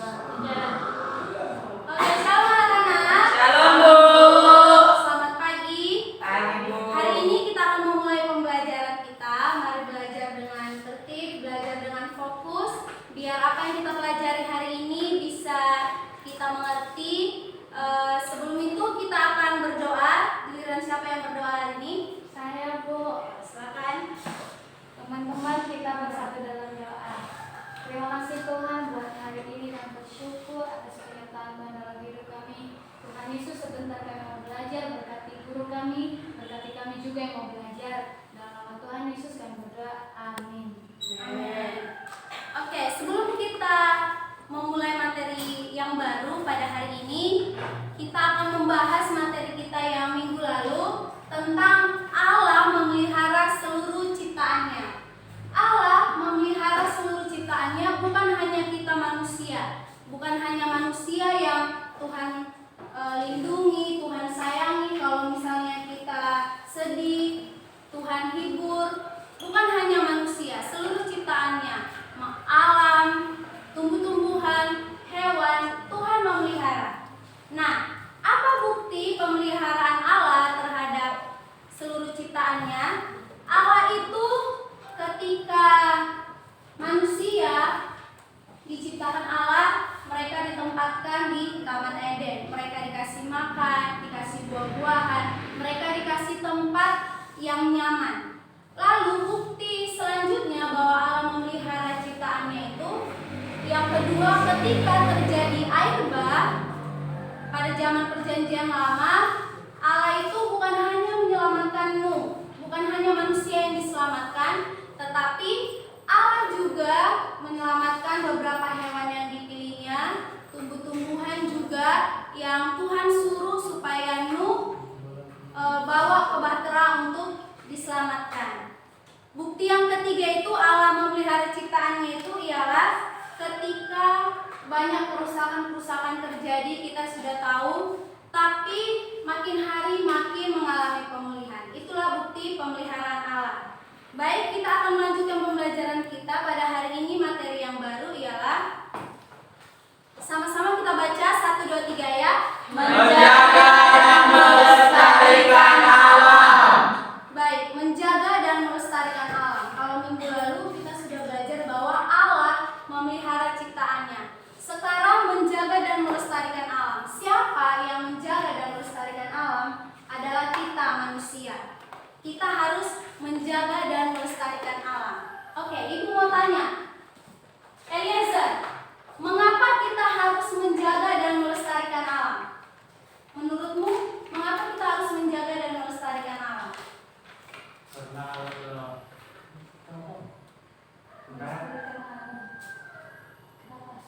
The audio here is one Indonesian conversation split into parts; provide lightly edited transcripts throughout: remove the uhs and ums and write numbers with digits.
Oke, shalom anak-anak. Shalom, Bu. Selamat pagi. Pagi, Bu. Hari ini kita akan memulai pembelajaran kita. Mari belajar dengan tertib, belajar dengan fokus, biar apa yang kita pelajari hari ini bisa kita mengerti. Sebelum itu kita akan berdoa. Giliran siapa yang berdoa hari ini? Saya, Bu. Silakan. Teman-teman, kita bersatu dalam doa. Terima kasih Tuhan buat hari ini dan bersyukur atas penyertaan Tuhan dalam hidup kami. Tuhan Yesus, sebentar kami mau belajar, berkati guru kami, berkati kami juga yang mau belajar. Dalam nama Tuhan Yesus kami berdoa. Amin. Amin. Oke, sebelum kita memulai materi yang baru pada hari ini, kita akan membahas materi kita yang minggu lalu tentang Allah memelihara seluruh ciptaannya. Allah memelihara seluruh ciptaannya, bukan hanya kita manusia, bukan hanya manusia yang Tuhan lindungi, Tuhan sayangi. Kalau misalnya kita sedih, Tuhan hibur. Bukan hanya manusia, seluruh ciptaannya, alam, tumbuh-tumbuhan, hewan, Tuhan memelihara. Nah, apa bukti pemeliharaan Allah terhadap seluruh ciptaannya? Allah itu ketika manusia diciptakan Allah, mereka ditempatkan di Taman Eden. Mereka dikasih makan, dikasih buah-buahan, mereka dikasih tempat yang nyaman. Lalu bukti selanjutnya bahwa Allah memelihara ciptaannya itu, yang kedua, ketika terjadi air bah pada zaman perjanjian lama, Allah itu bukan hanya menyelamatkan Nuh, bukan hanya manusia yang diselamatkan, tetapi Allah juga menyelamatkan beberapa hewan yang dipilihnya, tumbuh-tumbuhan juga yang Tuhan suruh supaya Nuh bawa ke bahtera untuk diselamatkan. Bukti yang ketiga itu Allah memelihara ciptaannya itu ialah ketika banyak kerusakan-kerusakan terjadi, kita sudah tahu, tapi makin hari makin mengalami pemulihan. Itulah bukti pemeliharaan Allah. Baik, kita akan melanjutkan pembelajaran kita pada hari ini. Materi yang baru ialah, sama-sama kita baca 1, 2, 3 ya. Menjaga dan melestarikan alam. Baik, menjaga dan melestarikan alam. Kalau minggu lalu kita sudah belajar bahwa Allah memelihara ciptaannya. Sekarang menjaga dan melestarikan alam. Siapa yang menjaga dan melestarikan alam? Adalah kita manusia. Kita harus menjaga dan melestarikan alam. Oke, Ibu mau tanya, Eliezer, mengapa kita harus menjaga dan melestarikan alam? Menurutmu, mengapa kita harus menjaga dan melestarikan alam?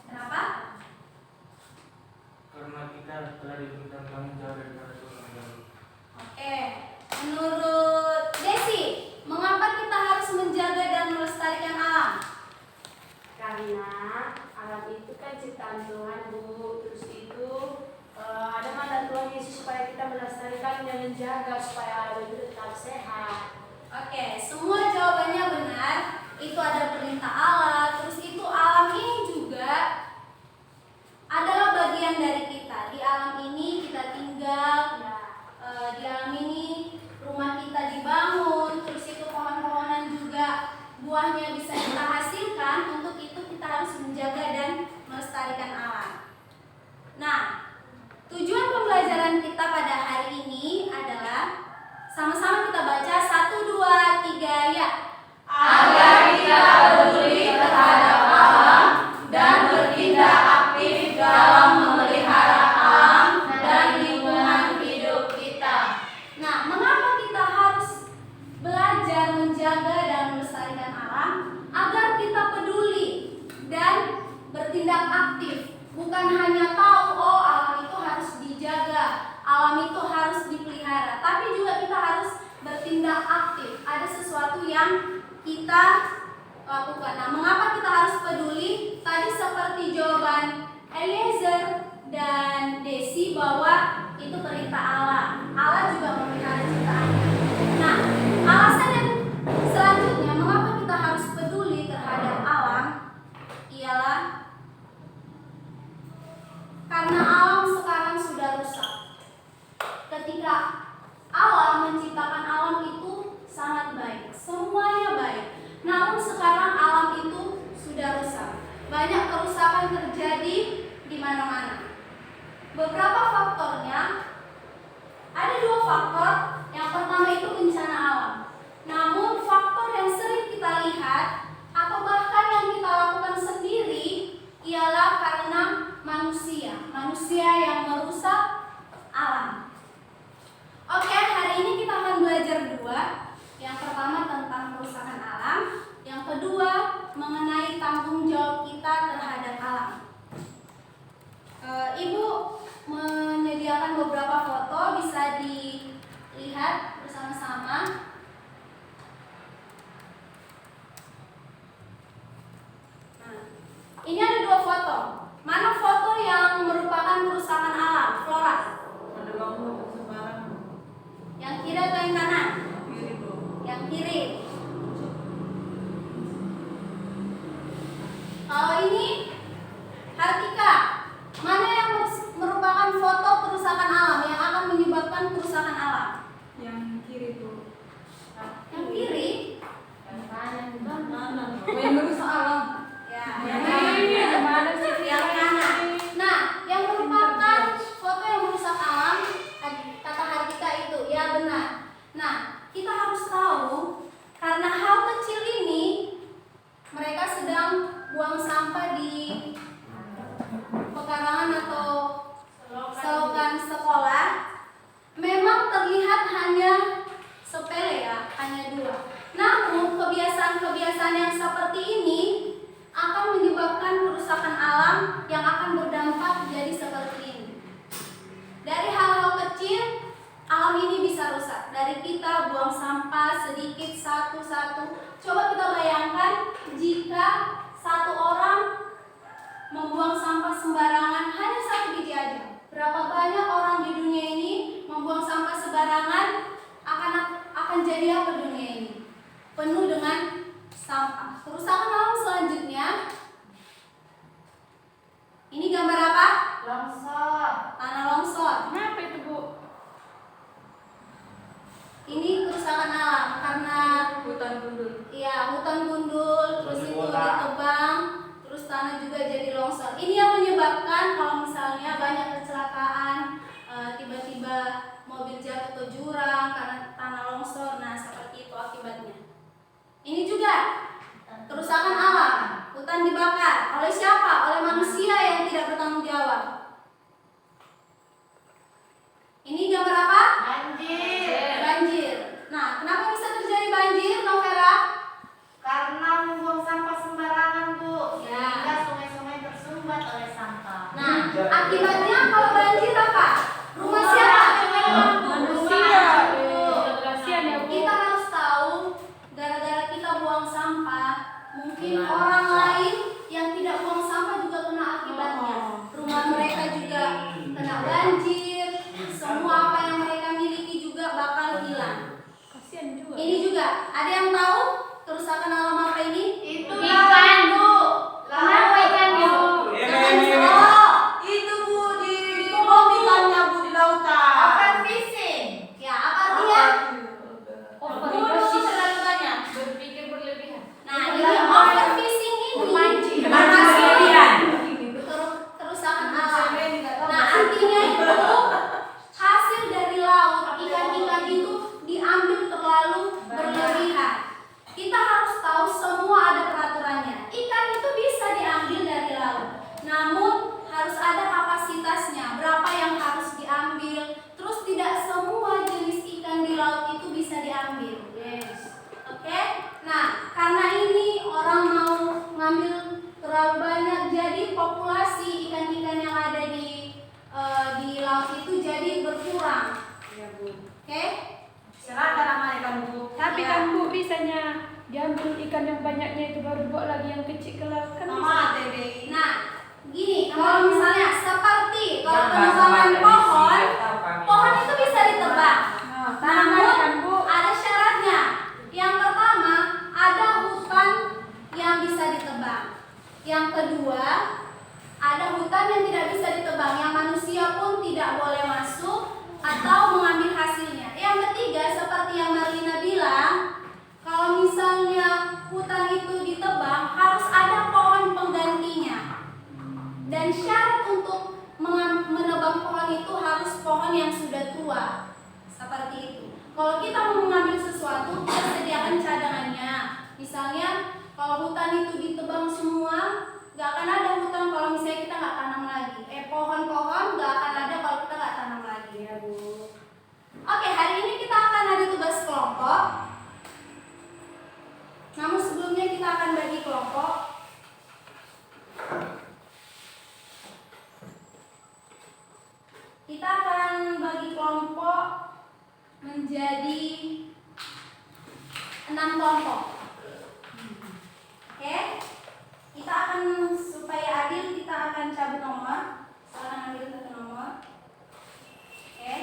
Kenapa? Karena kita telah diberikan tanggung jawab daripada Tuhan. Oke, menurut Desi, mengapa kita harus menjaga dan melestarikan alam? Karena alam itu kan ciptaan Tuhan, Bu. Terus itu ada mandat Tuhan Yesus supaya kita melestarikan dan menjaga supaya alam itu tetap sehat. Oke, semua jawabannya benar. Itu ada perintah Allah. Terus itu alam ini juga adalah bagian dari kita. Di alam ini kita tinggal, di alam ini rumah kita dibangun. Terus itu pohon-pohonan juga buahnya bisa kita hasilkan. Untuk itu kita harus menjaga dan melestarikan alam. Nah, tujuan pembelajaran kita pada hari ini adalah, sama-sama kita baca 1, 2, 3 ya. Agar kita peduli terhadap alam dan bertindak aktif dalam memelihara alam dan lingkungan hidup kita. Nah, mengapa kita harus belajar menjaga dan melestarikan alam? Agar kita peduli dan bertindak aktif. Bukan hanya tahu, oh alam itu harus dijaga, alam itu harus dipelihara, tapi juga kita harus bertindak aktif. Ada sesuatu yang kita lakukan. Nah, mengapa kita harus peduli? Tadi seperti jawaban Eliezer dan Desi bahwa itu perintah Allah. Allah juga memelihara ciptaannya. Nah, alasan yang selanjutnya mengapa kita harus peduli terhadap alam ialah banyak kerusakan terjadi di mana-mana. Beberapa faktornya, ada 2 faktor. Yang pertama itu bencana alam. Namun faktor yang sering kita lihat atau bahkan yang kita lakukan sendiri ialah karena manusia yang merusak alam. Oke, hari ini kita akan belajar 2. Yang pertama tentang kerusakan alam, yang kedua mengenai tanggung jawab kita terhadap alam. Ibu menyediakan beberapa foto, bisa dilihat bersama-sama. Nah, ini ada 2 foto. Mana foto yang merupakan kerusakan alam, Flora? Ada bambu sembarang. Yang kiri atau yang kanan? Kiri, Bu. Yang kiri. Kalau ini, Hartika, mana yang merupakan foto kerusakan alam yang akan menyebabkan kerusakan alam? Yang kiri, Bu. Yang kiri? Yang kanan Mana? Yang merusak alam. Ya, Yang yang mana sih? yang kanan. Nah, yang merupakan foto yang merusak alam, kata Hartika itu, ya benar. Nah, kita harus tahu karena hal kecil ini mereka sedang buang sampah di pekarangan atau selokan sekolah. Memang terlihat hanya sepele ya, hanya 2. Namun kebiasaan-kebiasaan yang seperti ini akan menyebabkan kerusakan alam yang akan berdampak jadi seperti ini. Dari hal-hal kecil, alam ini bisa rusak. Dari kita buang sampah sedikit satu-satu. Coba kita bayangkan jika 1 orang membuang sampah sembarangan hanya 1 biji aja. Berapa banyak orang di dunia ini membuang sampah sembarangan, akan jadi apa dunia ini? Penuh dengan sampah. Kerusakan alam selanjutnya. Ini gambar apa? longsor. Tanah longsor. Kenapa itu, Bu? Ini kerusakan alam karena Hutan gundul. iya, hutan gundul, terus itu Kota. ditebang, terus tanah juga jadi longsor. Ini yang menyebabkan kalau misalnya banyak kecelakaan, tiba-tiba mobil jatuh ke jurang karena tanah longsor. Nah, seperti itu akibatnya. Ini juga kerusakan alam. Hutan dibakar oleh siapa? Oleh manusia yang tidak bertanggung jawab. Ini gambar apa? Banjir. Banjir. Nah, kenapa bisa terjadi banjir, Novera? Karena membuang sampah sembarangan, Bu. Ya. Sehingga sungai-sungai tersumbat oleh sampah. Nah, akibatnya kalau banjir apa? Rumah siapa? Manusia. Kasihan ya, Bu. Kita harus tahu, gara-gara kita buang sampah, mungkin orang lain yang tidak buang sampah juga kena akibatnya. Rumah mereka juga kena banjir, semua apa yang mereka miliki juga bakal hilang. Kasihan juga. Ini juga, ada yang tahu kerusakan alam apa ini? Itu Ikan, Bu. Kenapa ikannya? Jangan salah. Oh, itu, Bu, di bom ikannya, Bu, di lautan. Overfishing. Ya, apa artinya? Overfishing terlalu banyak. berpikir berlebihan. Nah, ini overfishing ini Memancing. kerusakan alam. Nah, artinya itu hasil dari laut, ikan-ikan itu diambil terlalu berlebihan. Kita harus tahu semua ada peraturannya. Ikan itu bisa diambil dari laut, namun harus ada kapasitasnya. Berapa yang harus diambil? Terus tidak semua jenis ikan di laut itu bisa diambil. Yes. Oke? Nah, karena ini orang mau ngambil terlalu banyak, jadi populasi ikan-ikan yang ada di laut itu jadi berkurang. Iya, Bu. Oke? Serahkan nama ikan, Bu. Tapi Ya. kan Bu bisanya diambil ikan yang banyaknya itu baru dibawa lagi yang kecil ke laut kan bisa. Mama TBI. Nah, gini, kalau misalnya seperti kalau penebangan pohon itu bisa ditebang. Tanaman kan Bu. Ada syaratnya. Yang pertama, ada hutan yang bisa ditebang. Yang kedua, ada hutan yang tidak bisa ditebang, yang manusia pun tidak boleh masuk atau mengambil hasilnya. Yang ketiga, seperti yang Marlina bilang, kalau misalnya hutan itu ditebang, harus ada pohon Dan syarat untuk menebang pohon itu harus pohon yang sudah tua. Seperti itu. Kalau kita mau mengambil sesuatu, kita sediakan cadangannya. Misalnya, kalau hutan itu ditebang semua, gak akan ada hutan kalau misalnya kita nggak tanam lagi. Pohon-pohon gak akan ada kalau kita nggak tanam lagi, ya Bu. Oke, hari ini kita akan ada tugas kelompok. Namun sebelumnya kita akan bagi kelompok. Kita akan bagi kelompok menjadi 6 kelompok. Oke? Kita akan, supaya adil, kita akan cabut nomor. Silakan ambil satu nomor. Oke?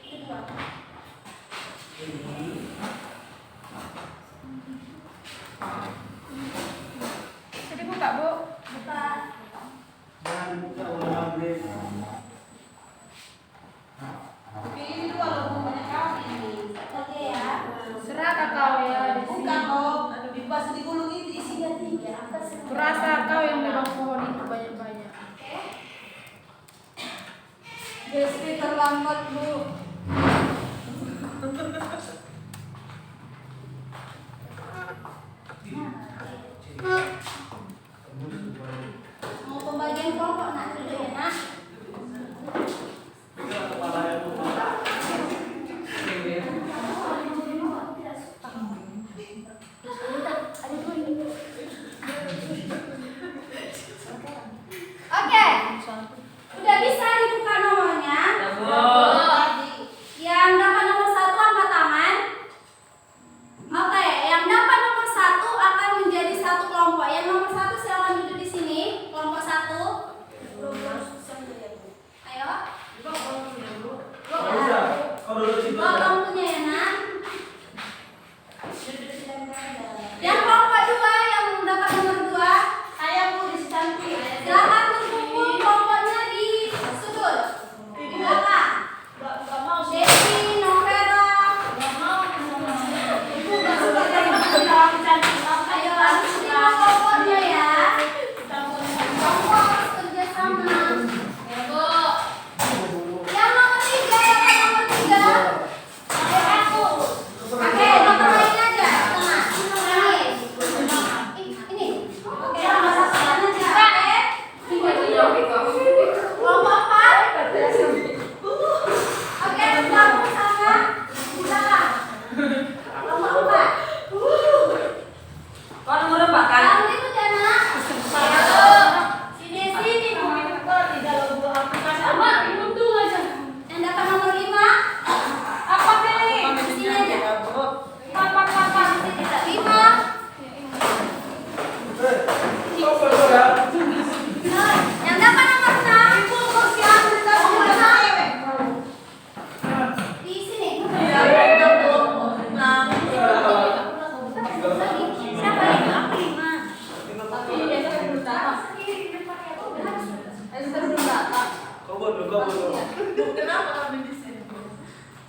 Kedua. Jadi buka, Bu. Buka. Jangan buka ulang deh. Ini dua loh, banyak kali ini. Oke ya. Serah kau ya di sini. Bukan loh, di pas digulung itu isinya 3. Kurasa kau yang nebang pohon itu banyak-banyak. Oke. Desti terlambat Bu. Mau pembagian kelompok nak dulu ya nak. Oke, udah bisa dibuka nomornya. Yang dapat nomor 1 angkat tangan. Oke, yang dapat nomor 1 akan menjadi satu kelompok. Yang nomor 1 silakan duduk di sini. Kelompok 1. Ayo. Kau duduk di situ. Bawa lampunya ya nak. Yang kelompok 2 yang dapat nomor 2. Saya Bu di samping. Silakan berkumpul kelompoknya di sudut. Di belakang. Enggak mau sih. Desi, Novera. Enggak mau. Ibu gak suka Ayo harus terima kelompoknya ya. Kelompok harus kerjasama. Ya Bu. Yang nomor 3, yang nomor 3. Aku. Oke, nomor lain aja. Tengah. Ini. Oke, nomor 1 aja. Kelompok 4. Oke, belakang sama. Belakang. Kelompok 4. Kau nomor berapa kan? Yang itu Jana. Sini. Tidak loh Bu, aku kan Sama, untung aja. Yang dapat nomor 5. apa sih? Di sini aja. Apa? 5. Yang dapat nomor 6. Di sini. Siapa ini? Aku 5. Kau buat. Kenapa kami di sini?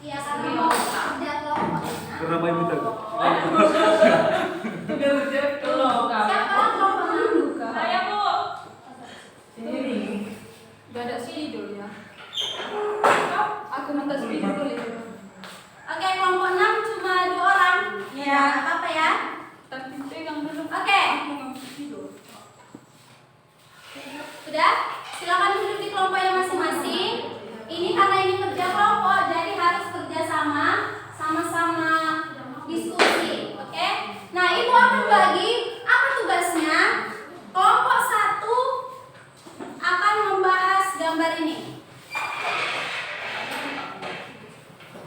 Iya, karena mau kerja kelompok. Karena main kita. Siapa kelompok 6? Saya Bu. Gak ada sidul ya. Aku minta sidul itu. Oke, kelompok 6 cuma 2 orang. Iya. Nggak apa-apa ya. Tapi pegang dulu. Oke. Sudah? Silakan duduk di kelompoknya masing-masing. Ini karena ini kerja kelompok, jadi harus kerja sama-sama diskusi. Oke? Nah, Ibu akan bagi apa tugasnya? Kelompok 1 akan membahas gambar ini.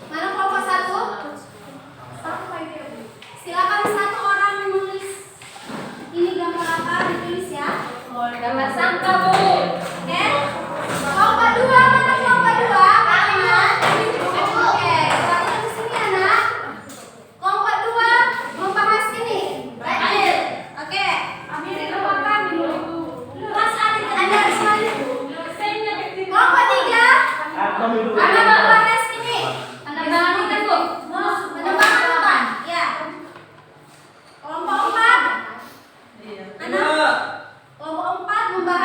Mana kelompok 1? Silakan 1 orang menulis. Ini gambar apa? Ditulis ya. Gambar sangka, Bu. Oke. Kelompok 2, mana kelompok 2? Kanan. Oke, satu di sini anak. Kelompok 2 membahas ini. Banjir. Oke. Ambil nomor kami dulu. Mas Adit, Anda harus maju. Kelompok 3 akan membahas ini. Penerbangan hutan, Bu. Penerbangan hutan. Ya. Kelompok 4 anak. Kelompok 4 membahas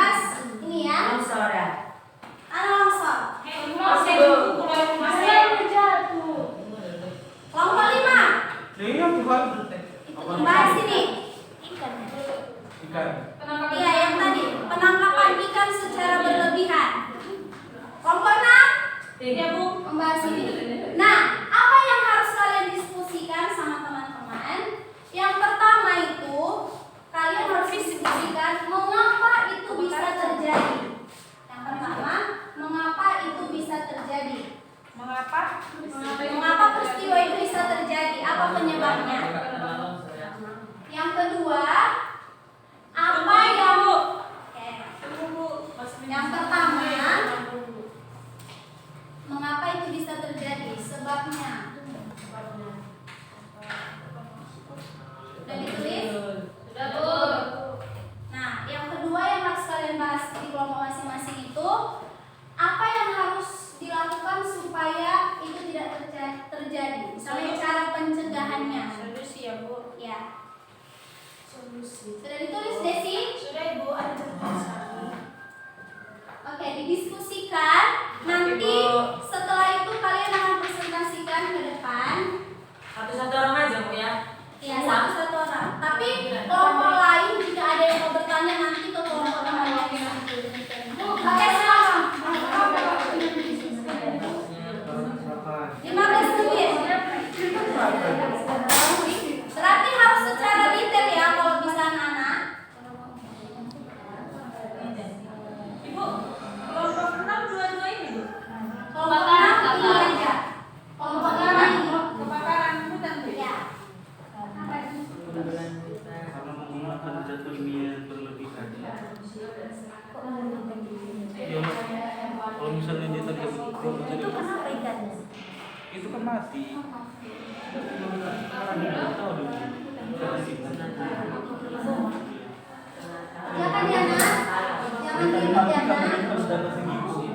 terjadi. Misalnya cara pencegahannya. Solusi ya Bu. Ya. Solusi. Sudah ditulis Desi? Sudah Ibu, ada catatan. Oke, didiskusikan. Nanti setelah itu kalian akan presentasikan ke depan. Satu-satu orang aja Bu ya. Ya, satu-satu orang. Tapi kelompok lain jika ada yang mau bertanya nanti ke kelompok yang lain. Oke, silakan. 15 menit. Berarti harus secara detail ya kalau bisa anak-anak. Ibu, kelompok 6 dua-dua ini Bu. Kelompok 6 ini aja. Kelompok 5 ini. Kebakaran hutan Bu. Ya. Karena menggunakan zat kimia berlebihan. Ya, kalau misalnya dia terjadi Itu kenapa ikannya? itu kan mati. Nggak tahu dulu. Jangan ya nak. Jangan ribet ya nak. Harus datang segitu.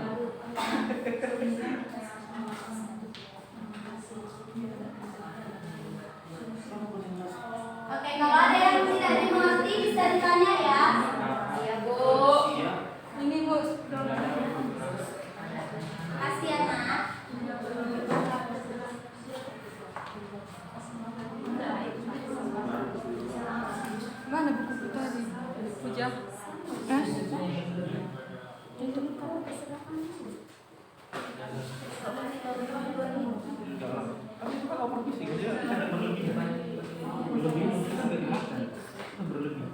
Oke, kalau ada yang tidak dimengerti bisa ditanya ya. Iya Bu. Iya. Ini Bu. Kasih ya nak. Mana buku tadi? Puja. Hah? Tapi itu kan over fishing, dia ada berlebihan. Berlebihan itu kan nggak dimakan. Itu berlebih.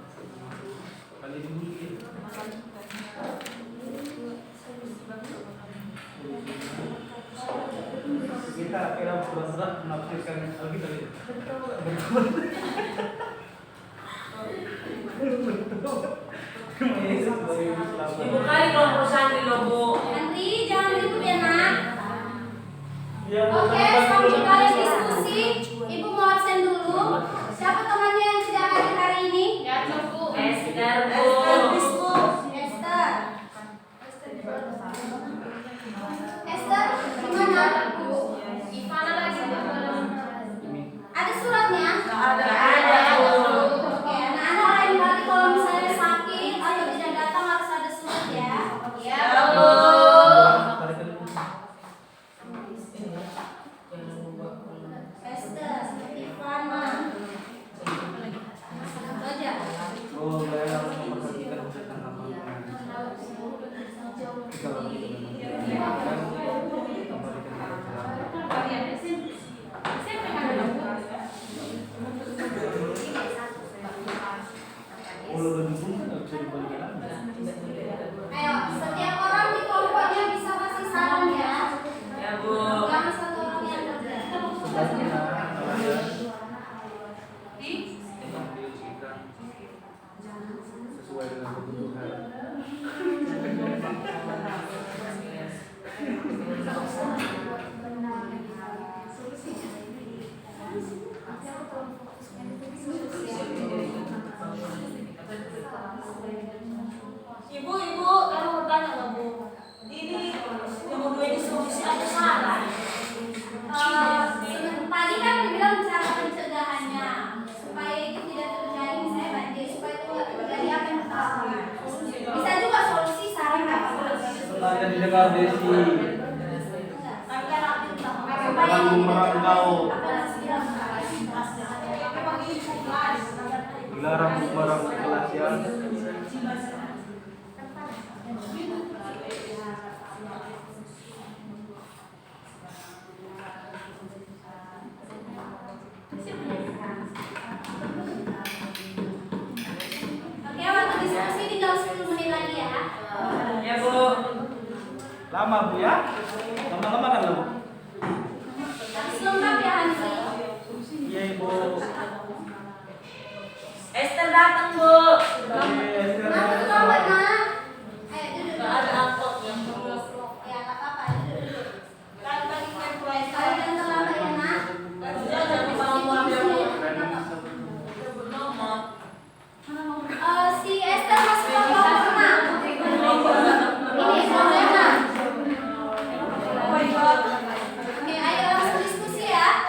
Kali ini dulu ya. Kita kira pura-pura menafsirkan Alkitab itu. Ibu kali kelompok santri loh Bu. Nanti jangan ribut ya nak. Ya, Oke, sambil kalian diskusi, Ibu mau absen dulu. Siapa temannya yang tidak hadir hari ini? Ya, Bu. Esther Bu. Esther. Esther, gimana? Ivana lagi Bu. Ada suratnya? Ada Bu. Oke, anak-anak lain kali kalau misalnya sakit atau tidak datang harus ada surat ya. Ya, Bu. Esther, Ivana. Satu aja. Oh, saya harus memperhatikan kesehatan apa. Ayo, setiap orang di kelompoknya bisa kasih saran ya. Ya Bu. Jangan satu orang yang kerja. Sesuai dengan kebutuhan. Ibu, kamu mau tanya nggak Bu? Ini nomor 2 ini solusi atau saran? Tadi kan dibilang cara pencegahannya supaya itu tidak terjadi misalnya banjir, supaya itu tidak terjadi apa yang kita lakukan. Bisa juga solusi saran apa? Silahkan didengar Desi. Supaya Jangan merangkau. Dilarang sembarang kelas ya. Oke, waktu diskusi tinggal 10 menit lagi ya. Ya Bu. Lama Bu ya? Lama-lama kan Bu? Harus lengkap ya Hansi. Iya Ibu. Esther datang Bu. Nah, selamat nak. Ayo duduk. Nggak ada angkot yang Bu. Ya, nggak apa-apa. Duduk. Kan tadi kan Kalian jangan terlambat ya nak. jangan dibangun ya Bu. Nomor. Si Esther masuk ke kelompok 6. Ini kelompok 6. Oke, ayo langsung diskusi ya.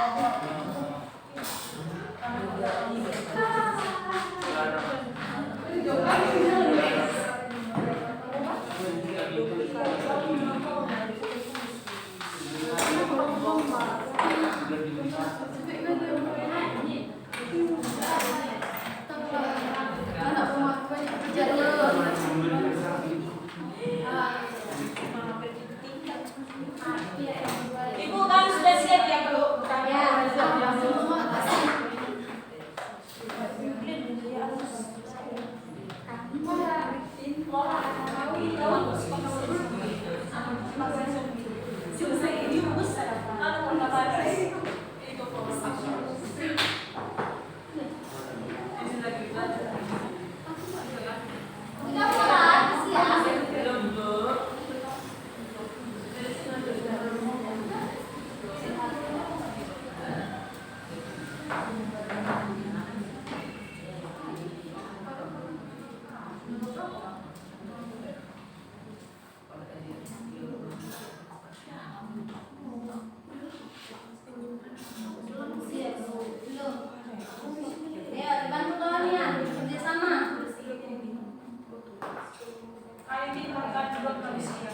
Kali ini makan buat manusia.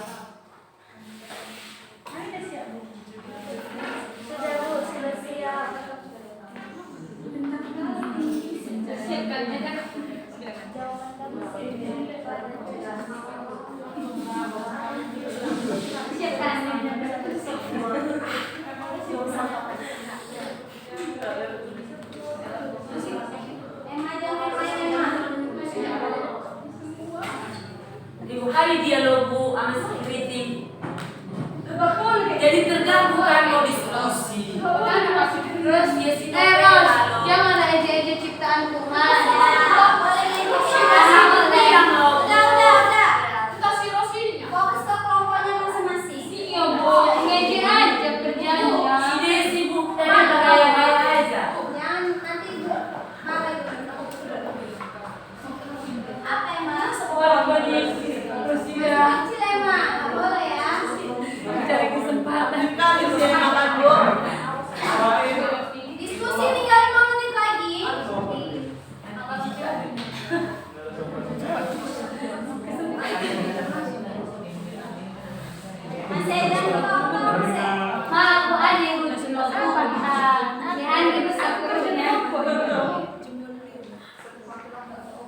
Sudah Bu, sudah siap. Siapkan aja. Ibu kali dia logo sama kritik. Jadi terganggu kan mau diskusi. Terus dia sih Ros, jangan ada ejek-ejek ciptaan Tuhan. Udah. Kita si Rosinya. Fokus ke kelompoknya masing-masing. Iya, Bu. Ngejek aja kerjanya. Si Desi bu, tadi bergaya-gaya aja. Jangan nanti marah dulu. Apa emang? Orang bagi Kecil emang, nggak boleh ya. Cari kesempatan. kali saya makan bu. Diskusi tinggal 5 menit lagi. Masih ada ketawa-ketawa, masih? Maaf Bu, ada yang lucu Jangan dirusak dulunya.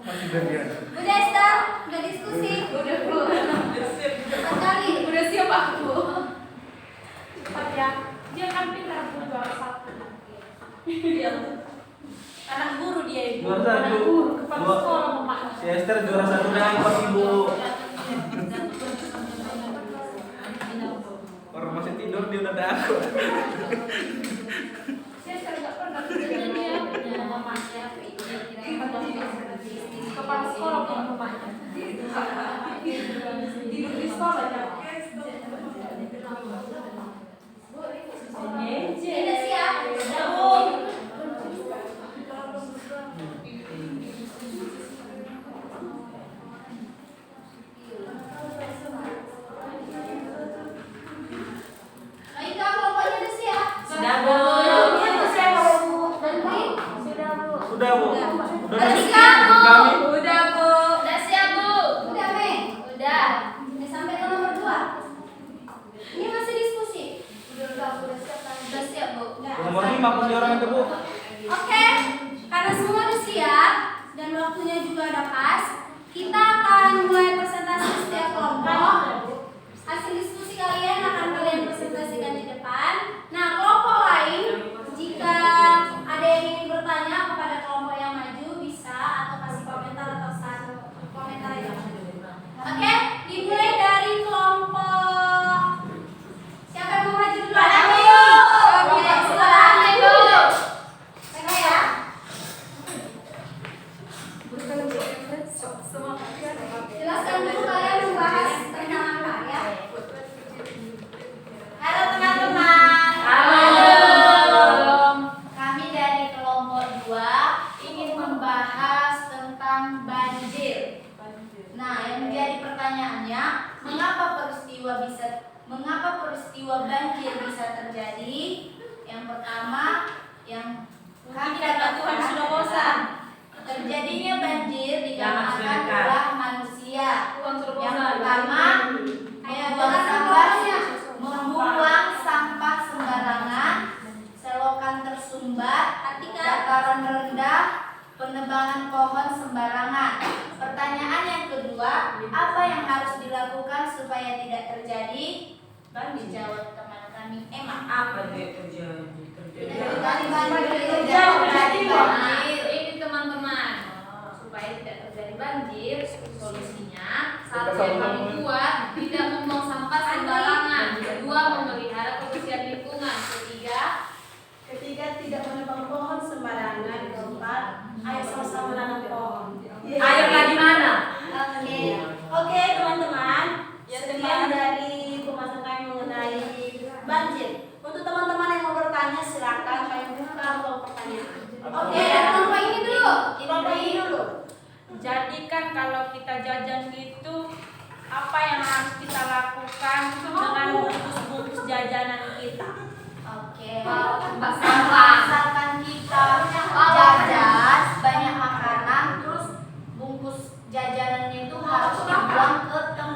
Masih gantian. Udah Esther, udah diskusi. Udah, Bu. Cepat kali. Udah siap aku. Cepat ya. Dia kan pintar Bu, juara 1. Anak guru dia ibu. Juara satu. Anak guru, kepala sekolah Mama. Si Esther juara 1 dan ikut ibu. Orang masih tidur dia udah takut. Saya nggak pernah kerja dia. Kepala sekolah punya mamanya. Tidur di sekolah ya. Udah siap? Udah bu. Aika, kelompoknya udah siap? Sudah bu. Nanti? Sudah Bu. Sudah bu. Udah diskusi siap, Bu. kami. Udah bu. Udah siap, Bu? Udah, Mei? Udah. Udah sampai ke nomor 2. Ini masih diskusi. Udah siap, Bu. Udah. Nomor 5 punya orang itu bu. Oke, karena semua udah siap dan waktunya juga udah pas, kita akan mulai presentasi setiap kelompok. Hasil diskusi kalian akan kalian presentasikan di depan. Nah, kelompok lain, jika ada yang ingin bertanya kepada kelompok yang maju, bisa atau kasih komentar atau satu komentar aja. Oke, dimulai dari kelompok. Siapa yang mau maju dulu? Oke, silakan Ibu. Saya ya. Jelaskan dulu kalian membahas tentang apa ya. Halo teman-teman. Kami dari kelompok 2 ingin membahas tentang banjir. Nah, yang menjadi pertanyaannya, mengapa peristiwa banjir bisa terjadi? Yang pertama, yang kami Karena Tuhan sudah bosan. terjadinya banjir Jangan dikarenakan sedekat. ulah manusia. Tuhan suruh Yang bosan. pertama, membuang sampah sembarangan, selokan tersumbat, dataran rendah, penebangan pohon sembarangan. Pertanyaan yang kedua, apa yang harus dilakukan supaya tidak terjadi? Dijawab teman kami Emma. Apa dia terjadi? Ini teman-teman, supaya tidak terjadi banjir, solusinya satu yang kami buat, tidak membuang sampah sembarangan. Kedua, memelihara kebersihan lingkungan. Ketiga, tidak menebang pohon sembarangan. Keempat, ayo sama-sama nanam pohon. Ayo lagi mana? Oke, teman-teman. Ya, Sekian teman. dari pembahasan kami mengenai banjir. Untuk teman-teman yang mau bertanya, silakan kami buka ruang pertanyaan. Oke, dari kelompok ini dulu. Kelompok ini dulu. Jadi kan kalau kita jajan gitu, apa yang harus kita lakukan dengan bungkus-bungkus jajanan kita? Oke, misalkan kita jajan banyak makanan, terus bungkus jajanannya itu harus dibuang ke tempat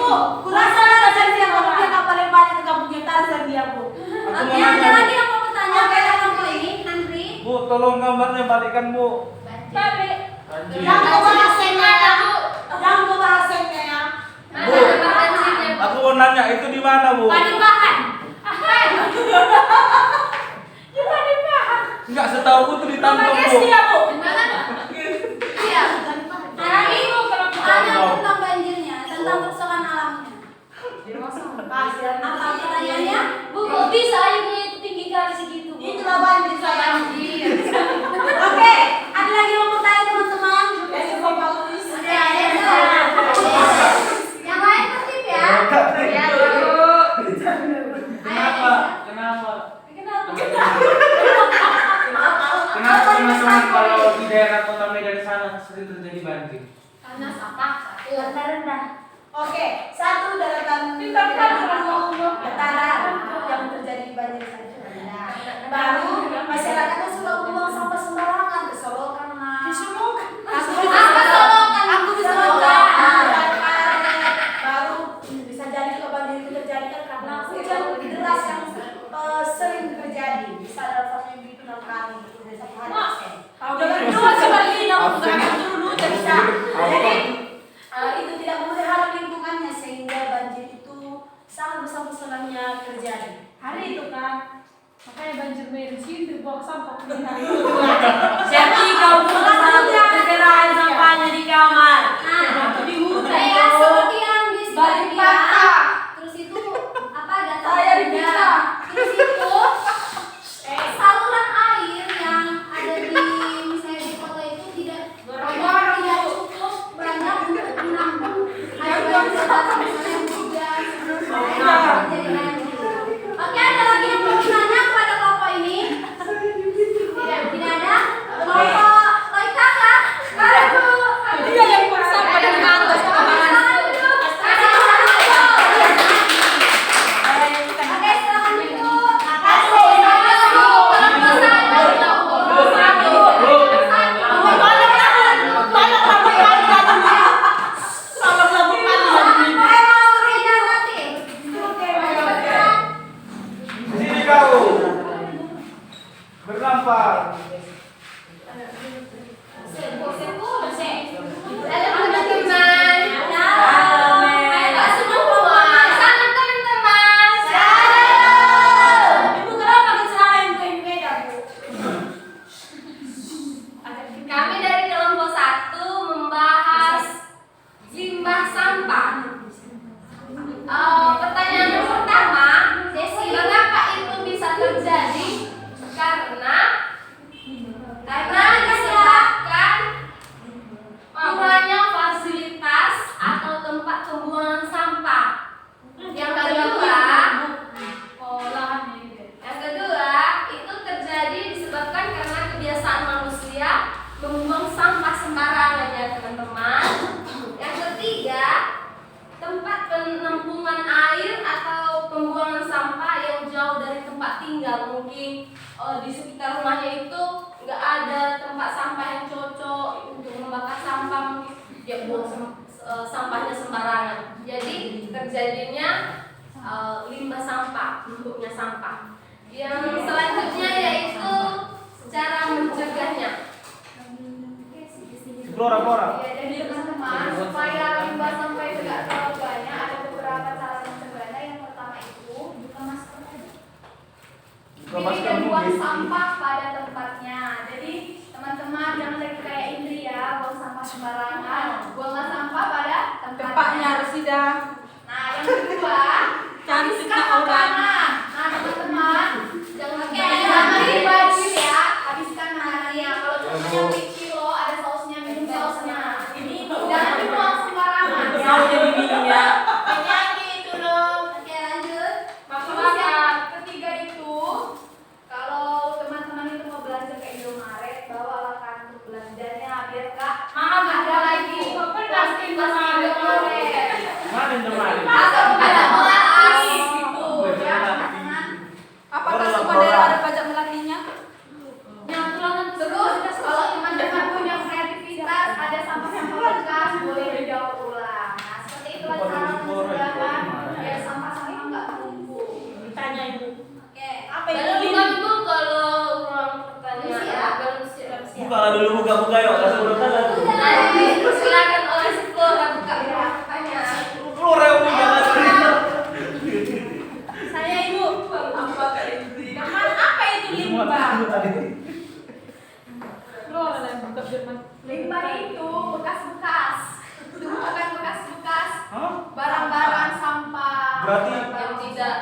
Bu, kurasa Tarzan dia kalau dia kapalnya balik ke kampungnya Tarzan dia, Bu. Oke, ada lagi yang mau bertanya pada kelompok ini, Andri? Bu, tolong gambarnya balikan, Bu. Balik. Yang ke bahasanya ya, Bu. Yang ke bahasanya ya. Bu, aku mau nanya itu di mana, Bu? Padepokan. Enggak, setahu aku tuh di Tanjung, Bu. Iya, Bu. Iya. Hari ini ada tentang banjirnya, tentang persoalan alamnya. Apa pertanyaannya? Bu, kok bisa airnya itu tinggi kali segitu? Bu? Itulah banjir saya. Oke, ada lagi yang mau bertanya teman-teman? Yang lain tertib ya. Ya, Bu. Kenapa? Kenapa teman-teman kalau di daerah Kota Medan sana sering terjadi banjir? Karena apa? Lantai rendah. Oke, satu daratan dataran yang terjadi banjir saja. Baru masyarakat itu suka buang sampah sembarangan, disolokan lah. Aku disolokan. Baru bisa jadi kalau banjir itu terjadi kan karena hujan deras yang sering terjadi. Bisa dalam satu minggu itu 6 kali, dari satu hari. Jadi itu tidak memelihara lingkungannya sehingga banjir itu sangat besar-besarnya terjadi. Hari itu kan makanya banjir bensin dibuang sampah. Jadi kamu segerain sampahnya di kamar. Nah, Di hutan. kayak seperti yang di Balik Serbia. patah. Terus itu apa data? Saya dipita. Terus itu saluran air yang ada di misalnya di kota itu tidak cukup banyak untuk menampung air banjir datang misalnya hujan sebelum jadi banjir. Oke, ada lagi yang mau bertanya kepada kelompok ini? Tidak ada. Kelompok Loika kah? Dia yang buang sampah dan kantor sama Oke, silakan duduk. Sini kau. Bernampar. Ibu kenapa kecelakaan ke Medan, Bu? Kami dari kelompok 1 membahas limbah sampah. Pertanyaan yang pertama, Desi, mengapa itu bisa terjadi? Karena disebabkan kurangnya fasilitas atau tempat pembuangan sampah. Yang kedua itu terjadi disebabkan karena kebiasaan manusia membuang sampah sembarangan ya teman-teman. Yang ketiga, tempat penampungan air atau pembuangan sampah yang jauh dari tempat tinggal. Mungkin di sekitar rumahnya itu nggak ada tempat sampah yang cocok untuk membakar sampah, mungkin dia buang sampahnya sembarangan. Jadi terjadinya limbah sampah, bentuknya sampah. Yang selanjutnya yaitu cara mencegahnya. Blora. Ya, jadi teman-teman, supaya limbah sampah itu tidak terlalu banyak, ada beberapa cara mencegahnya. Yang pertama itu buka masker aja. Pilih dan buang sampah pada tempatnya. Jadi teman-teman jangan lagi kayak Indri ya, buang sampah sembarangan. Buanglah sampah pada tempatnya. Resida. Nah, yang kedua, habiskan makanan. Nah, teman-teman, jangan dibagi ya, habiskan makanannya. Kalau contohnya mie kilo, ada sausnya, minum sausnya. Jangan dibuang sembarangan. Mau jadi minumnya. Penyanyi itu dong. Oke, lanjut. Terus yang ketiga itu, kalau teman-teman itu mau belanja ke Indomaret, bawalah kartu belanjanya biar nggak Mahal ada lagi plastik Indomaret. Mana Indomaret? Berarti yang tidak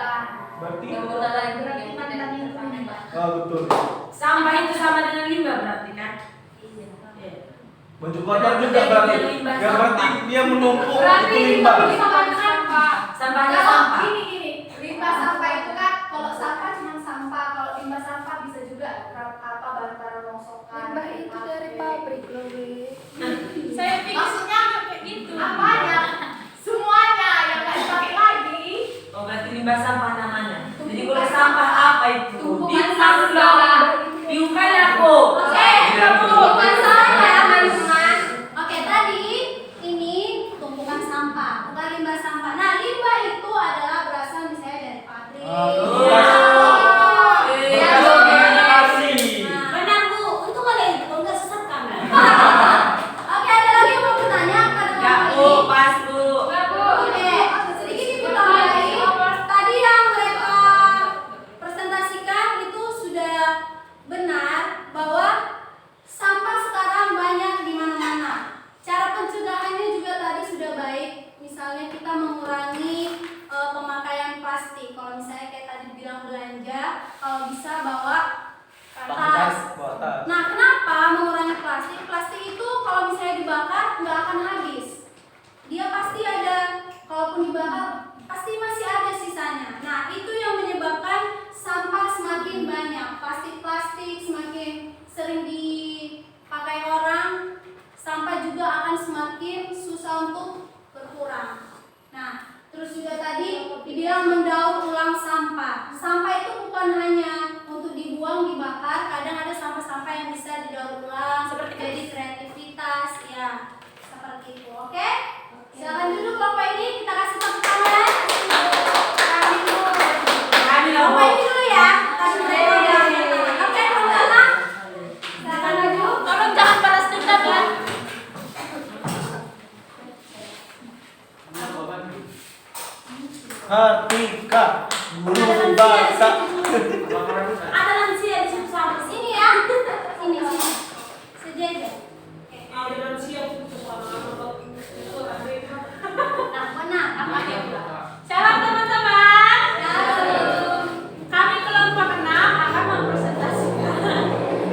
berarti berguna lagi, Berarti yang mantan tidak yang terpakai. limbah. betul. Sampah itu sama dengan limbah berarti kan? Iya. Baju kotor juga berarti. Ya berarti dia menumpuk itu limbah. Sampahnya Kalau sampah. gini, limbah sampah itu kan kalau sampah cuma sampah, kalau limbah sampah bisa juga apa barang-barang rongsokan. Limbah itu dari pabrik loh, Wi. Saya pikir Maksudnya kayak gitu. apanya? Semuanya yang nggak dipakai lagi. Oh berarti limbah sampah namanya. Jadi kalau sampah apa itu? Tumpukan Bintang sampah. dong. Biungkan aku. Oke, tumpukan sampah ya teman-teman. Oke, tadi ini tumpukan sampah, bukan limbah sampah. Nah, limbah itu adalah berasal misalnya dari pabrik. Benar Bu, untung ada itu, kalau nggak sesat kan. Oke, ada lagi yang mau bertanya kepada Ya Bapak Bu, ini? pas Bu. Oke, sedikit ibu tambahin. Tadi yang mereka presentasikan itu sudah benar bahwa sampah sekarang banyak di mana-mana. Cara pencegahannya juga tadi sudah baik. Misalnya kita mengurangi pemakaian plastik. Kalau misalnya kayak tadi bilang belanja, kalau bisa bawa tas. Nah, kenapa mengurangi plastik? Plastik itu kalau misalnya dibakar nggak akan habis. Dia pasti ada, kalaupun dibakar pasti masih ada sisanya. Nah, itu yang menyebabkan sampah semakin banyak. Plastik-plastik semakin sering dipakai orang, sampah juga akan semakin susah untuk berkurang. Nah, terus juga tadi dibilang mendaur ulang sampah. Sampah itu bukan hanya untuk dibuang, dibakar, kadang ada sampah-sampah yang bisa didaur ulang seperti jadi kreativitas, ya seperti itu. Oke? Silakan duduk Bapak ini, kita kasih tepuk tangan. Kami dulu. Kami lah Bu. Bapak ini dulu ya. Kasih mereka yang tangan. Oke, kalau enggak, silakan maju. Tolong jangan balas dendam ya. Ketika guru bahasa Ada lansia di situ sama sini ya. Sini. Sejajar. Nah, apa ya? Shalom teman-teman. Halo. Kami kelompok 6 akan mempresentasikan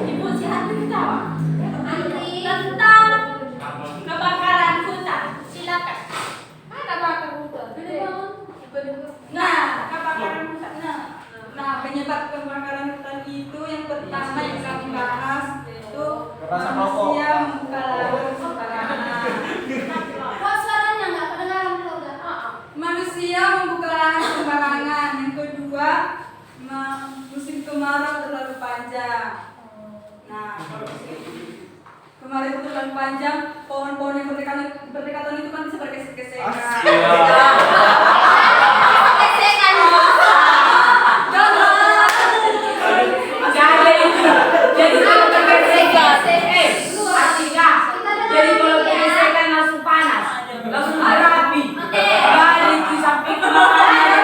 Ibu silakan beritahu Andri. tentang kebakaran hutan. Silakan. Mana bakar hutan? Nah, kebakaran hutan. Nah, penyebab kebakaran hutan itu yang pertama yang kami bahas itu Rasa manusia membuka lahan sembarangan. Kok suaranya nggak kedengaran keluarga? Manusia membuka lahan sembarangan. Yang kedua, musim kemarau terlalu panjang. Nah, kalau musim kemarau itu terlalu panjang, pohon-pohon yang berdekatan itu kan bisa bergesek-gesekan. Gesekan. Gak ada itu. Jadi kalau bergesekan, artinya jadi kalau bergesekan langsung panas, langsung berapi. Gak ada itu sampai kemana-mana.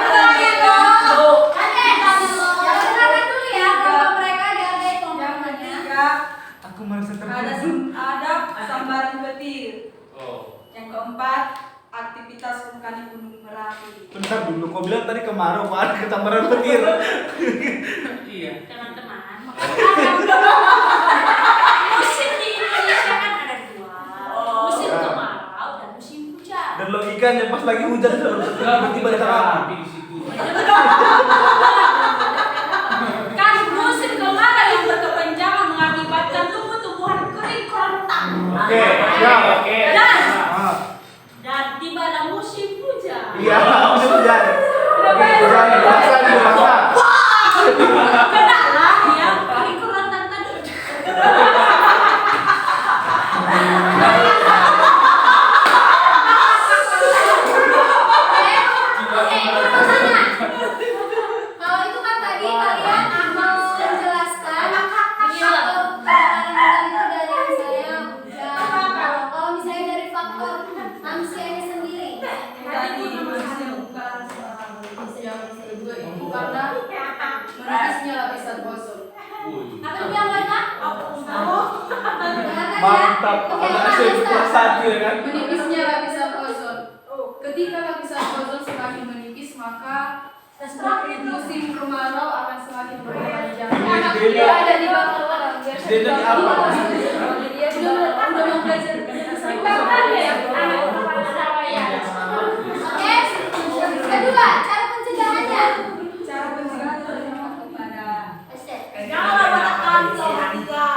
Tuh. Oke, kenalan dulu ya kelompok mereka dihargai Yang kelompoknya. ketiga, aku merasa ada sambaran petir. Oh. Yang keempat, aktivitas vulkanik gunung Merapi. Bentar dulu, kau bilang tadi kemarau, Pak, ada ketambaran petir. Iya. Teman-teman. Musim di Indonesia kan ada dua. Musim kemarau dan musim hujan. Dan logikanya pas lagi hujan tiba-tiba ada api di situ. Kan musim kemarau yang berkepanjangan mengakibatkan tumbuh-tumbuhan kering kerontang. Oke, siap, oke. Dan tibalah musim hujan. Iya, hujan. Oke, hujan, puasa. Kenapa yang kering kerontang tadi? Kalau itu kan tadi kalian mau menjelaskan kebakaran hutan itu dari misalnya hujan. Kalau misalnya dari faktor manusianya sendiri. Tadi manusia membuka lahan sembarangan. Yang kedua itu karena menipisnya lapisan ozon. Apa yang bilang mereka? Mantap, ada hasil kelas 1 ya kan? Menipisnya lapisan ozon. Ketika lapisan ozon semakin menipis, maka Musim kemarau akan semakin berpanjang. Dia ada di bawah orang. SD itu di apa? Dia udah mau belajar. Oke, kedua, cara pencegahannya. Cara pencegahan terutama kepada Janganlah pada kantong tiga.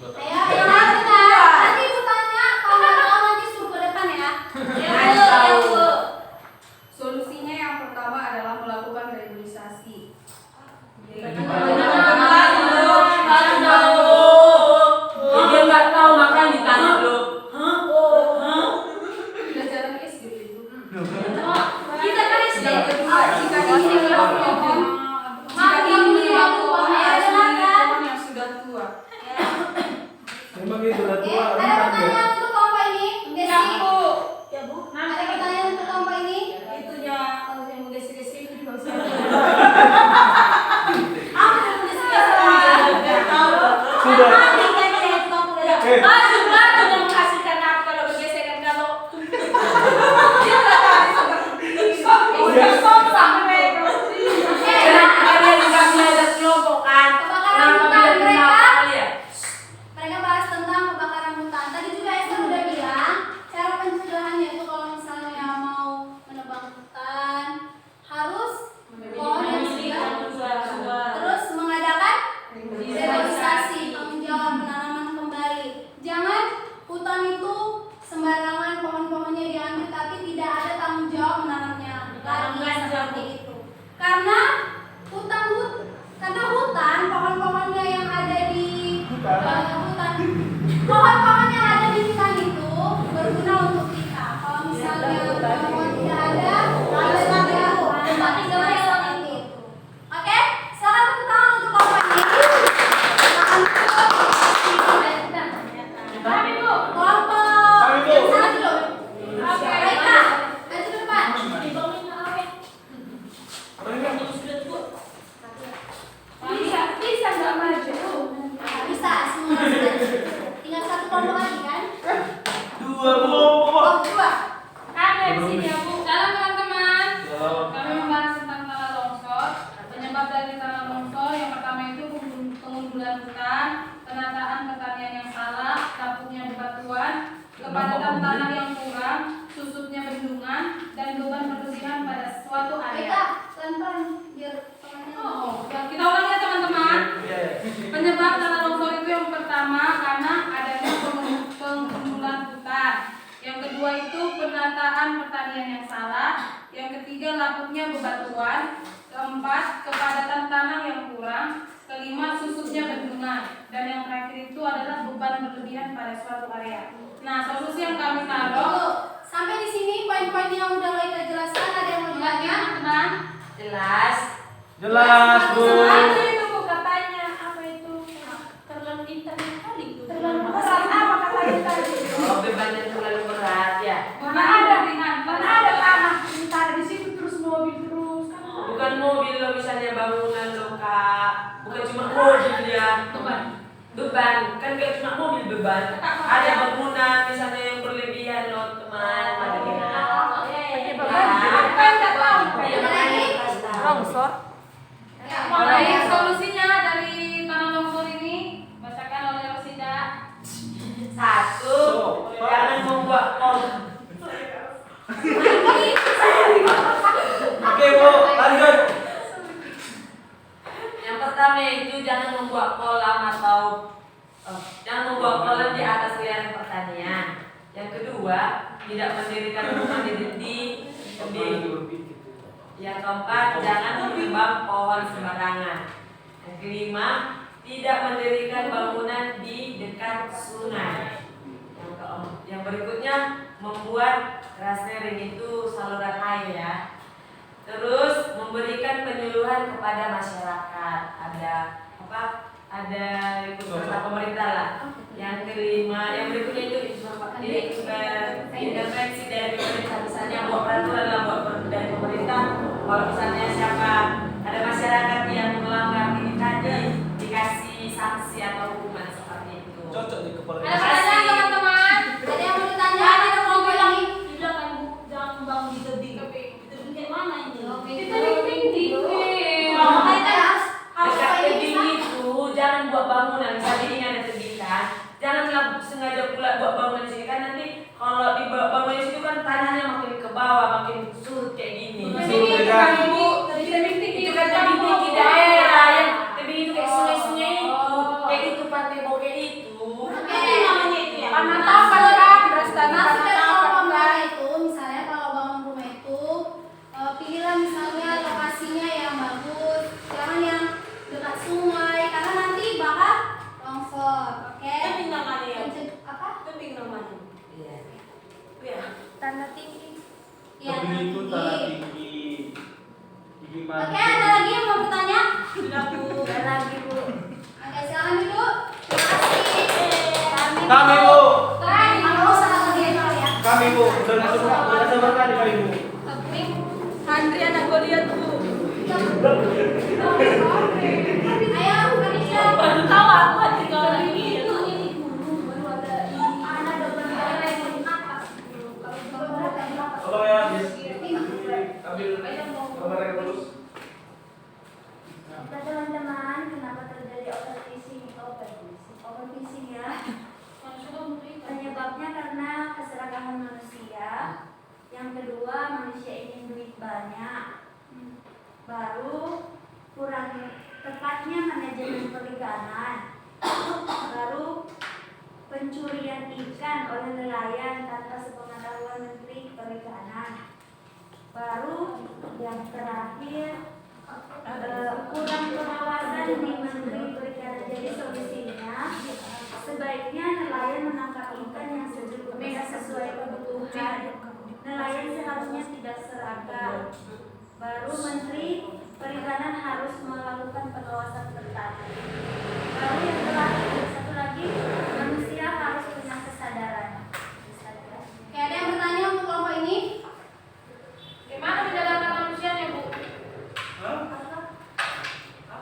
Ayo, yang lain benar. Nanti ibu tanya, kalau nggak tahu nanti suruh ke depan ya. solusinya yang pertama adalah melakukan reboisasi. Dia nggak tahu makanya ditanya lo. Pelajaran SD itu. Kita kan SD. Yang kedua, jika ingin melakukan pohon yang sudah tua. Memang itu udah Oke, tua. ada pertanyaan untuk kelompok ini? Desi. Ya Bu. Ada pertanyaan untuk kelompok ini? Itunya yang mau gesi-gesi itu juga bisa. Apa yang desi-desi? Sudah. Baju yang menghasilkan apa kalau bergesekan kalau Kalian nggak belajar kelompok kan? Kebakaran Kenapa hutan belajar mereka. kelompok kalian? Mereka bahas tentang kebakaran hutan. Tadi juga Esther udah bilang cara pencegahannya itu kalau misalnya mau menebang hutan harus pohon yang sudah terus mengadakan reboisasi, tanggung jawab penanaman kembali. Jangan hutan itu sembarangan pohon-pohonnya diambil tapi tidak ada tanggung jawab menanamnya lagi seperti itu. Karena hutan pohon-pohonnya yang ada di hutan pohon-pohon yang ada di hutan itu berguna untuk kita. Kalau misalnya pohon tidak ada, harus ada tempat tinggal yang seperti itu. Oke, selamat tepuk tangan untuk kelompok ini. Kami Bu. Kelompok Kami, Bu. yang sana dulu. Baik Kak, maju ke depan. Bisa nggak maju? Bisa, semua sudah. Tinggal satu kelompok lagi kan? Dua kelompok. Oh, dua. Kami di sini ya Bu. Halo teman-teman. Ya. Kami membahas tentang tanah longsor. Penyebab dari tanah longsor yang pertama itu pengundulan hutan, penataan pertanian yang salah, lapuknya bebatuan, kepadatan tanah yang kurang, susutnya bendungan, dan beban berlebihan pada suatu Baik area. Kak, pelan-pelan biar temannya. Oh, kita ulang ya teman-teman. Penyebab tanah longsor itu yang pertama karena adanya pengundulan hutan. Yang kedua itu penataan pertanian yang salah. Yang ketiga lapuknya bebatuan. Keempat kepadatan tanah yang kurang. Kelima susutnya bendungan. Dan yang terakhir itu adalah beban berlebihan pada suatu area. Nah, solusi yang kami taruh. Tunggu. Sampai di sini poin-poin yang udah Laika jelaskan, ada yang mau ditanya? Teman-teman. Jelas. Jelas, Bu. Itu Bu katanya apa itu terlalu internet kali itu. Terlalu berat apa katanya tadi? Oh, bebannya terlalu berat ya. Mana ada ringan? Mana ada tanah sementara di situ terus mobil terus. Bukan mobil lo misalnya bangunan lo Kak. Bukan cuma mobil ya. Beban. Kan gak cuma mobil beban. Ada bangunan misalnya yang berlebihan lo teman. Ada Longsor. Baik, solusinya dari tanah longsor ini bacakan oleh Rosida. Satu, jangan membuat kolam. Oke, Bu. Lanjut. Yang pertama itu jangan membuat kolam atau jangan membuat kolam di atas liang pertanian. Yang kedua, tidak mendirikan rumah di tebing. Yang keempat, jangan menebang pohon sembarangan. Yang kelima, tidak mendirikan bangunan di dekat sungai. Yang berikutnya, membuat grassroots itu saluran air ya. Terus memberikan penyuluhan kepada masyarakat. Ada ikut serta pemerintah lah. Yang kelima, yang berikutnya itu intervensi dari pemerintah, misalnya buat peraturan lah dari pemerintah. Kalau misalnya siapa ada masyarakat yang melanggar ini tadi dikasih sanksi atau hukuman seperti itu. Cocok di kepala. Ada pertanyaan teman-teman? Ada yang mau ditanya? Ada yang mau bilang? Dibilang kan Bu, jangan membangun di tebing. Di tebing kayak mana ini? Oke, Di tebing Coba lihat tuh. Ayo, Kanisha. Baru tahu aku hati kalau lagi. Itu ini dulu, baru ada ini. Ada gambar apa? Tolong ya, ambil gambarnya dulu. Nah, teman-teman, kenapa terjadi overfishing ya? Penyebabnya karena keserakahan manusia. Yang kedua, manusia ingin duit banyak. Baru kurang tepatnya manajemen perikanan. Baru pencurian ikan oleh nelayan tanpa sepengetahuan Menteri Perikanan. Baru yang terakhir, kurang pengawasan di Menteri Perikanan. Jadi solusinya sebaiknya nelayan menangkap ikan yang sesuai kebutuhan. Nelayan seharusnya tidak serakah. Baru Menteri Perikanan harus melakukan pengawasan ketat. Baru yang terakhir, satu lagi, manusia harus punya kesadaran. Oke, ada yang bertanya untuk kelompok ini? Gimana menjalankan manusianya, Bu? Hah?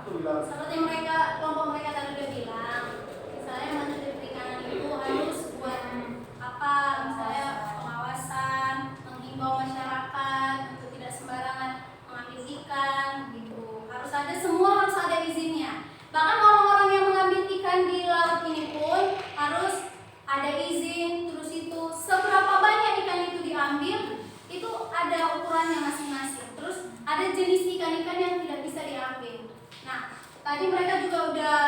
Aku bilang. Seperti kelompok mereka tadi udah bilang, misalnya Menteri Perikanan itu harus buat apa? Misalnya pengawasan, menghimbau masyarakat untuk tidak sembarangan mengambil ikan, gitu. Harus ada izinnya. Bahkan orang-orang yang mengambil ikan di laut ini pun harus ada izin. Terus itu seberapa banyak ikan itu diambil, itu ada ukurannya masing-masing. Terus ada jenis ikan-ikan yang tidak bisa diambil. Nah, tadi mereka juga udah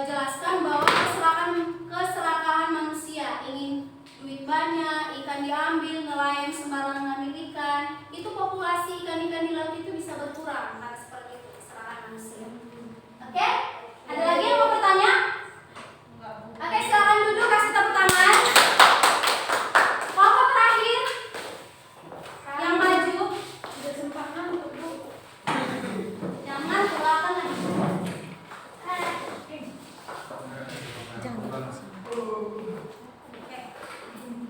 jelaskan bahwa keserakahan manusia, ingin duit banyak, ikan diambil, nelayan sembarangan ngambil ikan, itu populasi ikan-ikan di laut itu bisa berkurang karena seperti itu keserakahan manusia. Oke? Ada lagi yang mau bertanya? Oke, silakan duduk, kasih tepuk tangan. Kelompok terakhir yang maju. Jangan kelihatan lagi.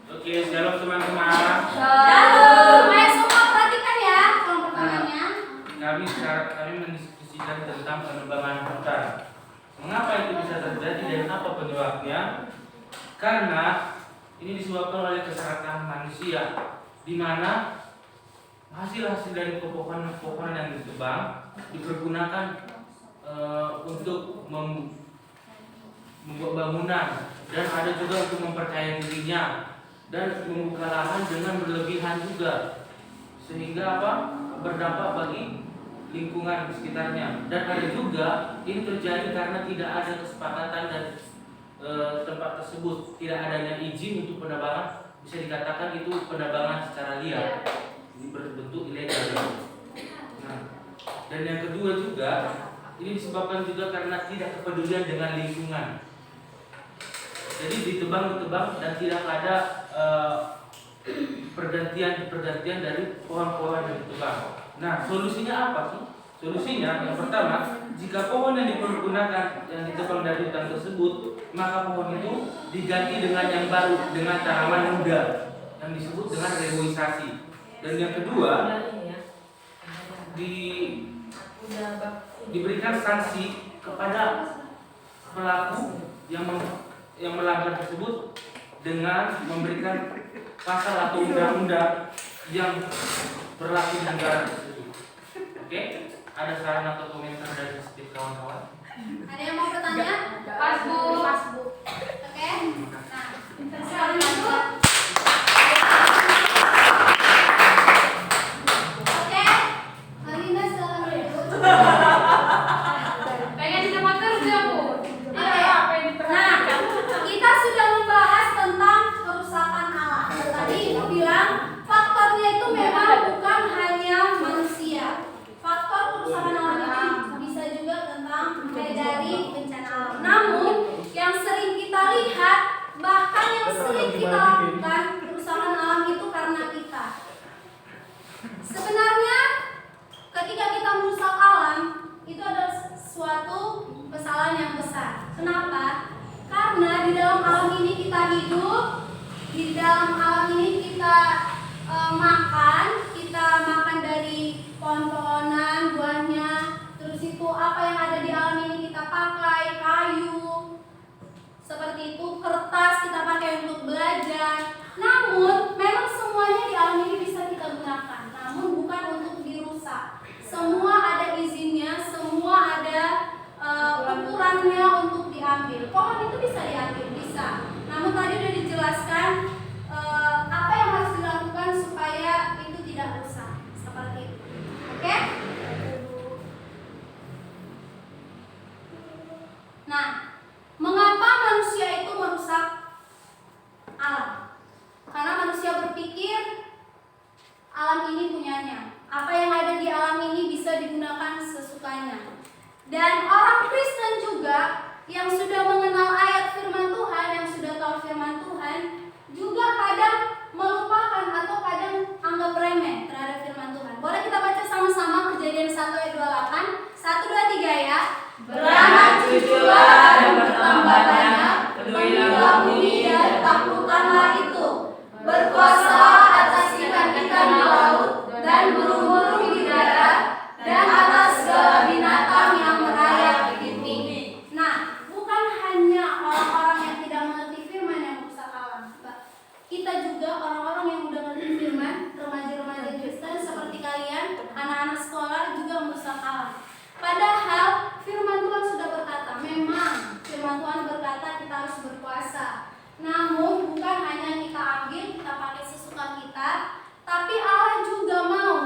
Oke, shalom teman-teman. Halo, ayo semua perhatikan ya kelompok tangannya. Kami mendiskusikan tentang penebangan hutan. Mengapa itu bisa terjadi dan apa penyebabnya? Karena ini disebabkan oleh keserakahan manusia, di mana hasil-hasil dari pepohonan yang ditebang dipergunakan untuk membuat bangunan, dan ada juga untuk memperkaya dirinya dan membuka lahan dengan berlebihan juga, sehingga berdampak bagi lingkungan sekitarnya. Dan ada juga ini terjadi karena tidak ada kesepakatan dan tempat tersebut tidak adanya izin untuk penebangan, bisa dikatakan itu penebangan secara liar, ini berbentuk ilegal. Nah, dan yang kedua juga ini disebabkan juga karena tidak kepedulian dengan lingkungan. Jadi ditebang dan tidak ada pergantian dari pohon-pohon yang ditebang. Nah, solusinya apa sih? Solusinya yang pertama, jika pohon yang dipergunakan yang ditebang dari hutan tersebut, maka pohon itu diganti dengan yang baru, dengan tanaman muda yang disebut dengan reboisasi. Dan yang kedua, diberikan sanksi kepada pelaku yang melanggar tersebut dengan memberikan pasal atau undang-undang yang berlaku di negara tersebut. Oke? Ada saran atau komentar dari setiap kawan-kawan? Ada yang mau bertanya? Pas, Bu. Oke. Nah, silakan dulu. Oke. Malinda silakan dulu. Pengen di motor dia, Bu. Oke. Nah, kita sudah membahas tentang kerusakan alam. Tadi ibu bilang faktornya itu memang bukan hanya manusia. Faktor kerusakan alam itu bisa juga tentang dari bencana alam. Namun yang sering kita lihat, bahkan yang sering kita lakukan kerusakan alam itu karena kita. Sebenarnya ketika kita merusak alam itu adalah suatu kesalahan yang besar. Kenapa? Karena di dalam alam ini kita hidup, di dalam alam ini kita makan dari pohon-pohon dipakai untuk belajar. Namun, memang semuanya di alam ini bisa kita gunakan, namun bukan untuk dirusak. Semua ada izinnya, semua ada ukurannya untuk diambil. Pohon itu bisa diambil, bisa. Namun tadi sudah dijelaskan apa yang harus dilakukan supaya itu tidak rusak, seperti itu. Oke? Nah, mengapa manusia itu merusak alam? Karena manusia berpikir alam ini punyanya. Apa yang ada di alam ini bisa digunakan sesukanya. Dan orang Kristen juga yang sudah mengenal ayat firman Tuhan, yang sudah tahu firman Tuhan, juga kadang melupakan atau kadang anggap remeh terhadap firman Tuhan. Boleh kita baca sama-sama Kejadian 1 ayat 28. 1, 2, 3 ya. Beranak cuculah dan bertambah banyak, penuhilah bumi dan taklukkanlah itu. Berkuasa atas ikan-ikan di laut dan burung-burung di darat dan atas segala binatang yang merayap di bumi. Nah, bukan hanya orang-orang yang tidak mengerti firman yang merusak alam, kita juga orang-orang yang udah ngerti firman, remaja-remaja Kristen seperti kalian, anak-anak sekolah juga merusak alam. Padahal firman Tuhan sudah berkata, memang firman Tuhan berkata kita harus berpuasa. Namun bukan hanya kita ambil, kita pakai sesuka kita, tapi Allah juga mau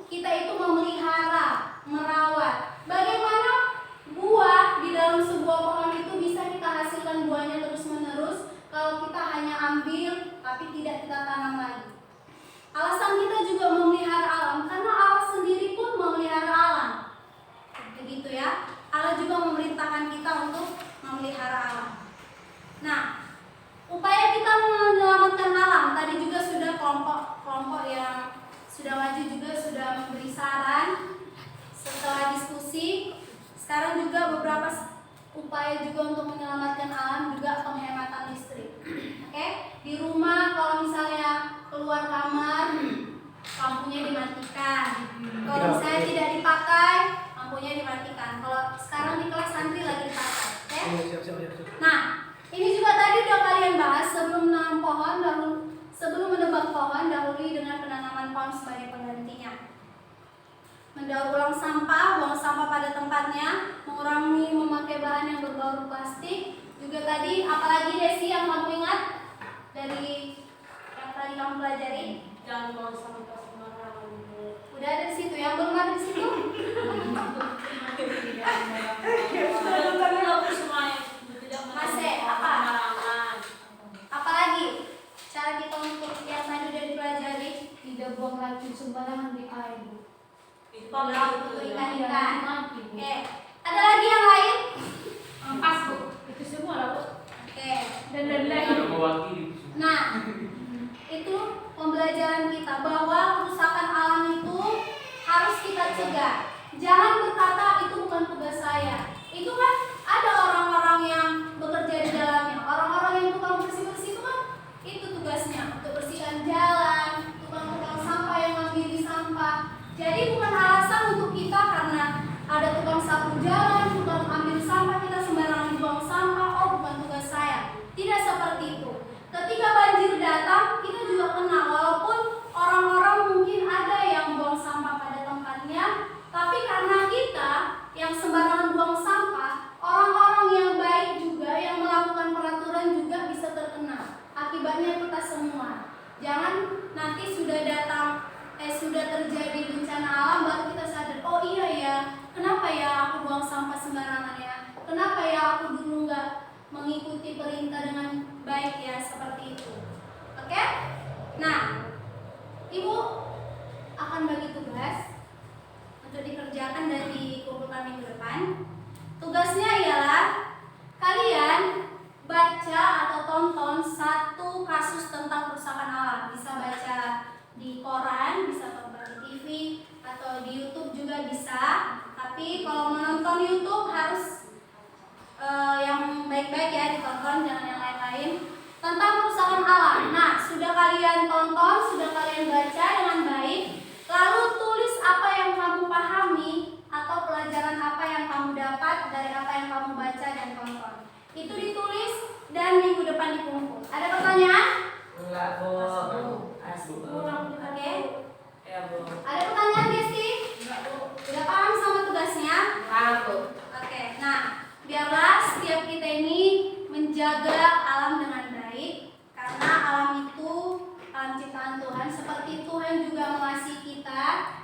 kita itu memelihara, merawat. Bagaimana buah di dalam sebuah pohon itu bisa kita hasilkan buahnya terus-menerus kalau kita hanya ambil tapi tidak kita tanam lagi. Alasan kita juga memelihara alam karena Allah sendiri pun memelihara alam. Begitu ya. Allah juga memerintahkan kita untuk memelihara alam. Nah, upaya kita menyelamatkan alam tadi juga sudah kelompok yang sudah maju juga sudah memberi saran setelah diskusi. Sekarang juga beberapa upaya juga untuk menyelamatkan alam juga penghematan listrik. Oke, di rumah kalau misalnya keluar kamar lampunya dimatikan. Kalau misalnya tidak dipakai lampunya dimatikan. Kalau sekarang di kelas santri lagi dipakai. Oke? Nah, ini juga tadi udah kalian bahas sebelum menanam pohon, sebelum menebang pohon, dahului dengan penanaman pohon sebagai penggantinya. Mendaur ulang sampah, buang sampah pada tempatnya, mengurangi memakai bahan yang berbau plastik. Juga tadi, apalagi Desi yang kamu ingat dari yang tadi kamu pelajari? Jangan buang sampah sembarangan. Udah ada di situ, yang belum ada di situ? Masih, apa? Apalagi cara kita untuk yang tadi udah dipelajari? Tidak buang racun sembarangan di air. Laut untuk ikan-ikan. Oke, ada lagi yang lain? Pas Bu, itu semua lah Bu. Oke. Dan Sudah mewakili. Nah, itu pembelajaran kita bahwa kerusakan alam itu harus kita cegah. Jangan berkata itu bukan tugas saya. Itu kan ada orang-orang yang bekerja di dalamnya. Orang-orang yang tukang bersih-bersih itu kan itu tugasnya untuk bersihkan jalan, tukang-tukang sampah yang ngambil sampah. Jadi bukan alasan untuk kita karena ada tukang sapu jalan, tukang ambil sampah kita sembarangan buang sampah. Oh, bukan tugas saya. Tidak seperti itu. Ketika banjir datang, kita juga kena. Walaupun orang-orang mungkin ada yang buang sampah pada tempatnya, tapi karena kita yang sembarangan buang sampah, orang-orang yang baik juga yang melakukan peraturan juga bisa terkena. Akibatnya kita semua. Jangan nanti sudah terjadi bencana alam baru kita sadar, oh iya ya, kenapa ya aku buang sampah sembarangan ya? Kenapa ya aku dulu nggak mengikuti perintah dengan baik ya, seperti itu. Oke? Nah, Ibu akan bagi tugas untuk dikerjakan dan dikumpulkan minggu depan. Tugasnya ialah kalian baca atau tonton satu kasus tentang kerusakan alam. Bisa baca di koran, bisa tonton di TV atau di YouTube juga bisa. Tapi kalau menonton YouTube harus yang baik-baik ya ditonton, jangan yang lain-lain. Tentang kerusakan alam. Nah, sudah kalian tonton, sudah kalian baca dengan baik, lalu tulis apa yang kamu pahami atau pelajaran apa yang kamu dapat dari apa yang kamu baca dan tonton. Itu ditulis dan minggu depan dikumpul. Ada pertanyaan?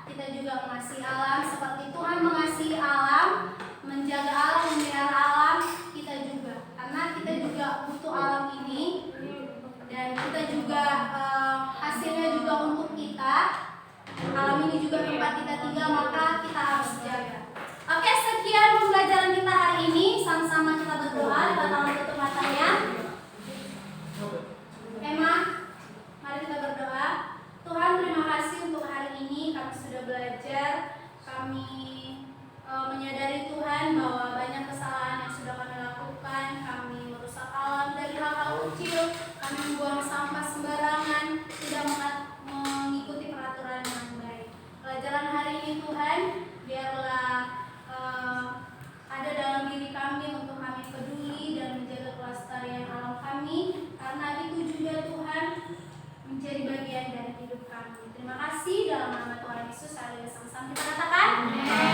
kita juga mengasihi alam seperti Tuhan mengasihi alam, menjaga alam, memelihara alam, kita juga. Karena kita juga butuh alam ini dan kita juga hasilnya juga untuk kita. Alam ini juga tempat kita tinggal, maka kita harus jaga. Oke, sekian pembelajaran kita hari ini. Sama-sama kita berdoa, kita tangan tutup matanya. Emma, mari kita berdoa. Tuhan, terima kasih untuk hari ini kami sudah belajar. Kami menyadari Tuhan bahwa banyak kesalahan yang sudah kami lakukan. Kami merusak alam dari hal-hal kecil. Kami membuang sampah sembarangan, tidak mengikuti peraturan yang baik. Pelajaran hari ini Tuhan, biarlah ada dalam diri kami untuk kami peduli dan menjaga kelestarian alam kami, karena itu juga Tuhan menjadi bagian dari hidup kami. Terima kasih dalam nama Tuhan Yesus. Sama-sama kita katakan.